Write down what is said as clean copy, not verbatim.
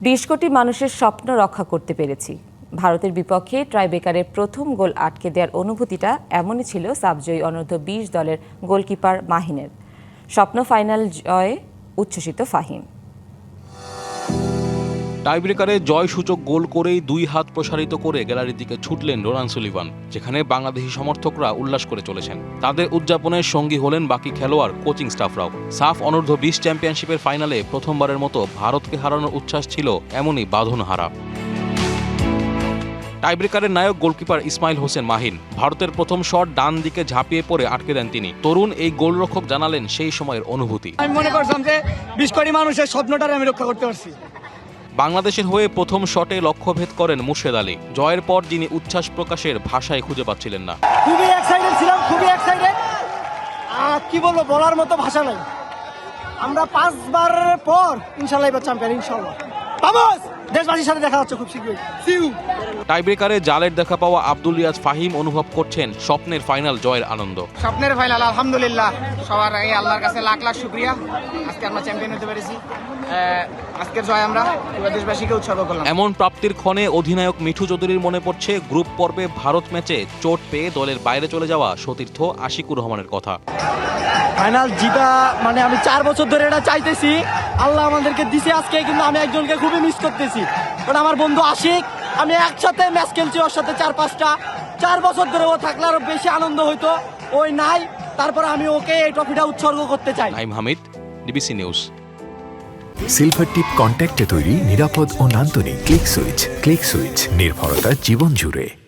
২০ কোটি মানুষের স্বপ্ন রক্ষা করতে পেরেছি। ভারতের বিপক্ষে ট্রাইবেকারের প্রথম গোল আটকে দেওয়ার অনুভূতিটা এমনই ছিল সাবজয়ী অনূর্ধ্ব-20 দলের গোলকিপার মাহিনের। স্বপ্ন ফাইনাল জয়ে উচ্ছ্বসিত ফাহিম। টাইব্রেকারে জয়সূচক গোল করেই দুই হাত প্রসারিত করে গ্যালারির দিকে ছুটলেন রোনান সুলিভান, যেখানে বাংলাদেশি সমর্থকরা উল্লাস করে চলেছেন। তাদের উদযাপনের সঙ্গী হলেন বাকি খেলোয়াড়, কোচিং স্টাফরাও। সাফ অনূর্ধ্ব-20 চ্যাম্পিয়নশিপের ফাইনালে প্রথমবারের মতো ভারতকে হারানোর উচ্ছ্বাস ছিল এমনই বাঁধনহারা। টাইব্রেকারের নায়ক গোলকিপার ইসমাইল হোসেন মাহিন। ভারতের প্রথম শট ডান দিকে ঝাঁপিয়ে পড়ে আটকে দেন তিনি। তরুণ এই গোলরক্ষক জানালেন সেই সময়ের অনুভূতি। আমি মনে করছিলাম যে 20 কোটি মানুষের স্বপ্নটারে আমি রক্ষা করতে পারছি। বাংলাদেশের হয়ে প্রথম শটে লক্ষ্যভেদ করেন মুর্শেদ আলী। জয়ের পর যিনি উচ্ছ্বাস প্রকাশের ভাষায় খুঁজে পাচ্ছিলেন না। খুবই এক্সাইটেড ছিলাম, খুবই এক্সাইটেড। কি বলবো, বলার মতো ভাষা নাই। আমরা 5 বার পর ইনশাআল্লাহ এবার চ্যাম্পিয়ন, ইনশাআল্লাহ। বাবুস, দেশবাসীর সাথে দেখা হচ্ছে খুব শীঘ্রই। See you. টাইব্রেকারে জালের দেখা পাওয়া আব্দুল রিয়াজ ফাহিম অনুভব করছেন স্বপ্নের ফাইনাল জয়ের আনন্দ। স্বপ্নের ফাইনাল, আলহামদুলিল্লাহ। সবার আগে আল্লাহর কাছে লাখ লাখ শুকরিয়া। আজকে আমরা চ্যাম্পিয়ন হতে পেরেছি। আজকের জয় আমরা পুরো দেশবাসীকে উৎসর্গ করলাম। এমন প্রাপ্তির ক্ষণে অধিনায়ক মিঠু চৌধুরীর মনে পড়ছে গ্রুপ পর্বে ভারত ম্যাচে চোট পেয়ে দলের বাইরে চলে যাওয়া সতীর্থ আশিকুর রহমানের কথা। ফাইনাল জিতা মানে আমি 4 বছর ধরে এটা চাইতেছি, আল্লাহ আমাদেরকে দিছে আজকে, কিন্তু আমি একজনকে খুবই মিস করতেছি। কারণ আমার বন্ধু আশিক, আমি একসাথে ম্যাচ খেলছি ওর সাথে 4-5টা। 4 বছর ধরে ও থাকলে আরো বেশি আনন্দ হইতো, ওই নাই। তারপর আমি ওকে এই ট্রফিটা উৎসর্গ করতে চাই। Naim Hamid, DBC news. Silver tip কন্ট্যাক্টে তৈরি নিরাপদ ও নান্দনিক ক্লিক সুইচ। ক্লিক সুইচ, নির্ভরতা জীবন জুড়ে।